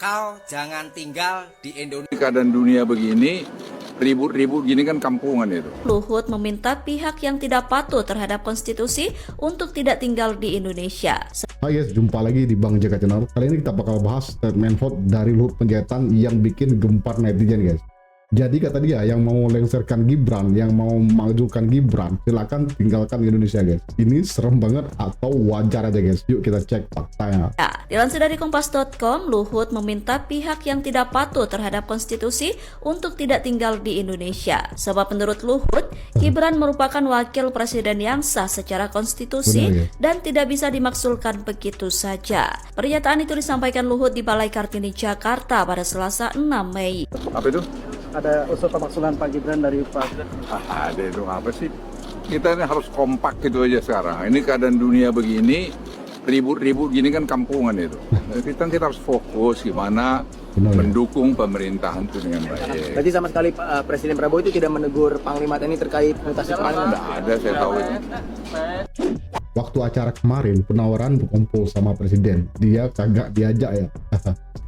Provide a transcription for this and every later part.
Kau jangan tinggal di Indonesia. Keadaan dunia begini, ribut-ribut gini kan kampungan itu. Luhut meminta pihak yang tidak patuh terhadap konstitusi untuk tidak tinggal di Indonesia. Hai guys, jumpa lagi di Bang Jaka Channel. Kali ini kita bakal bahas statement vote dari Luhut Panjaitan yang bikin gempar netizen guys. Jadi kata dia, yang mau lengserkan Gibran, yang mau majukan Gibran, silakan tinggalkan Indonesia guys. Ini serem banget atau wajar aja guys? Yuk kita cek faktanya. Ya, dilansir dari kompas.com, Luhut meminta pihak yang tidak patuh terhadap konstitusi untuk tidak tinggal di Indonesia. Sebab menurut Luhut, Gibran merupakan wakil presiden yang sah secara konstitusi. Benar, ya? Dan tidak bisa dimaksulkan begitu saja. Pernyataan itu disampaikan Luhut di Balai Kartini, Jakarta pada Selasa 6 Mei. Apa itu? Ada usul pemaksulan Pak Gibran dari Pak. Ada itu apa sih? Kita ini harus kompak gitu aja sekarang. Ini keadaan dunia begini, ribut-ribut gini kan kampungan itu. Kita harus fokus gimana mendukung pemerintahan itu dengan baik. Berarti sama sekali Presiden Prabowo itu tidak menegur Panglima TNI terkait mutasi Panglima? Tidak ada, saya tahu itu. Waktu acara kemarin, penawaran berkumpul sama presiden, dia kagak diajak ya.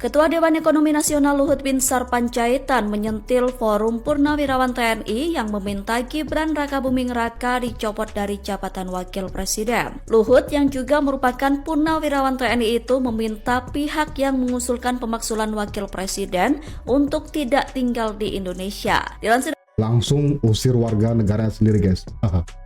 Ketua Dewan Ekonomi Nasional Luhut Binsar Panjaitan menyentil Forum Purnawirawan TNI yang meminta Gibran Rakabuming Raka dicopot dari jabatan Wakil Presiden. Luhut yang juga merupakan Purnawirawan TNI itu meminta pihak yang mengusulkan pemaksulan Wakil Presiden untuk tidak tinggal di Indonesia. Dilansir Langsung usir warga negara sendiri guys.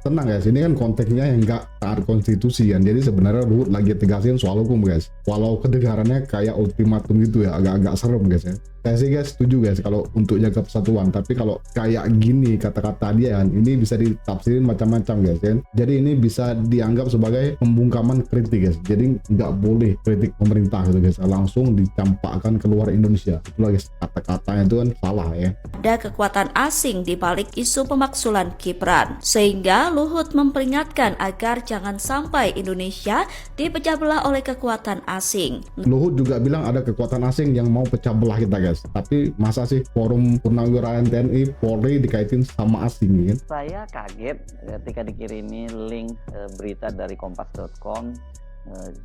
Tenang guys, ini kan konteksnya yang nggak taat konstitusi kan. Jadi sebenarnya Luhut lagi tegasin soal hukum guys. Walau kedengarannya kayak ultimatum gitu ya, agak-agak serem guys ya. Saya sih guys setuju guys kalau untuk jaga persatuan. Tapi kalau kayak gini kata-kata dia kan, ini bisa ditafsirin macam-macam guys ya. Jadi ini bisa dianggap sebagai pembungkaman kritik guys. Jadi nggak boleh kritik pemerintah gitu guys. Langsung dicampakkan keluar Indonesia. Itulah guys, kata-katanya itu kan salah ya. ada kekuatan asing di balik isu pemaksulan Gibran, sehingga Luhut memperingatkan agar jangan sampai Indonesia dipecah belah oleh kekuatan asing. Luhut juga bilang ada kekuatan asing yang mau pecah belah kita guys. Tapi masa sih Forum Purnawirawan TNI Polri dikaitin sama asing kan? Saya kaget ketika dikirimi link berita dari kompas.com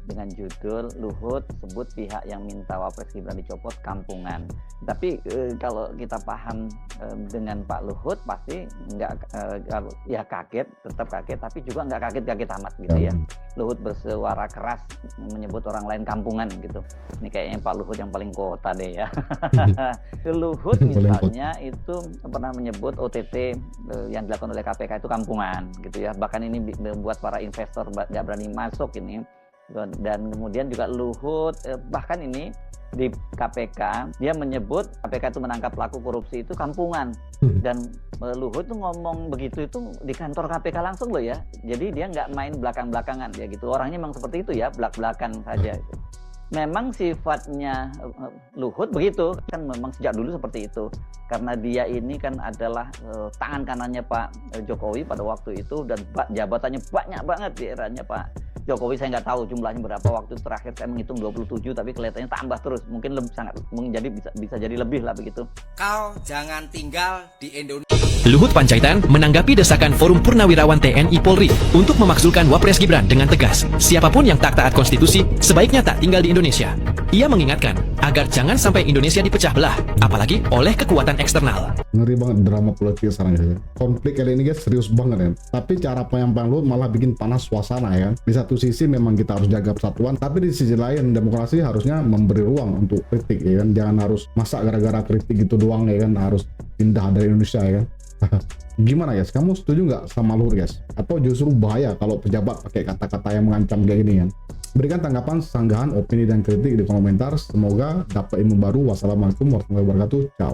dengan judul Luhut sebut pihak yang minta Wapres Gibran dicopot kampungan. Tapi kalau kita paham dengan Pak Luhut pasti nggak ya kaget, tetap kaget, tapi juga nggak kaget-kaget amat gitu ya. Luhut bersuara keras menyebut orang lain kampungan gitu. Ini kayaknya Pak Luhut yang paling kota deh ya. Luhut misalnya itu pernah menyebut OTT yang dilakukan oleh KPK itu kampungan gitu ya. Bahkan ini membuat para investor nggak berani masuk ini. Dan kemudian juga Luhut bahkan ini di KPK dia menyebut KPK itu menangkap pelaku korupsi itu kampungan. Dan Luhut tuh ngomong begitu itu di kantor KPK langsung loh ya. Jadi dia nggak main belakang-belakangan ya gitu. Orangnya memang seperti itu ya, belak-belakan saja gitu. Memang sifatnya Luhut begitu kan, memang sejak dulu seperti itu karena dia ini kan adalah tangan kanannya Pak Jokowi pada waktu itu dan jabatannya banyak banget di eranya Pak Jokowi. Saya nggak tahu jumlahnya berapa, waktu terakhir saya menghitung 27 tapi kelihatannya tambah terus, mungkin sangat menjadi bisa jadi lebih lah begitu. Kau jangan tinggal di Indonesia. Luhut Panjaitan menanggapi desakan Forum Purnawirawan TNI Polri untuk memakzulkan Wapres Gibran dengan tegas. Siapapun yang tak taat konstitusi sebaiknya tak tinggal di Indonesia. Ia mengingatkan agar jangan sampai Indonesia dipecah belah, apalagi oleh kekuatan eksternal. Ngeri banget drama politik sekarang ya. Konflik kali ini guys serius banget ya. Tapi cara penyampaian Luhut malah bikin panas suasana ya. Di satu sisi memang kita harus jaga persatuan, tapi di sisi lain demokrasi harusnya memberi ruang untuk kritik ya kan. Jangan harus masa gara-gara kritik gitu doang ya kan harus pindah dari Indonesia ya kan. Gimana guys? Kamu setuju nggak sama Luhut guys? Atau justru bahaya kalau pejabat pakai kata-kata yang mengancam kayak gini kan? Berikan tanggapan, sanggahan, opini dan kritik di kolom komentar. Semoga dapat ilmu baru. Wassalamualaikum warahmatullahi wabarakatuh. Ciao.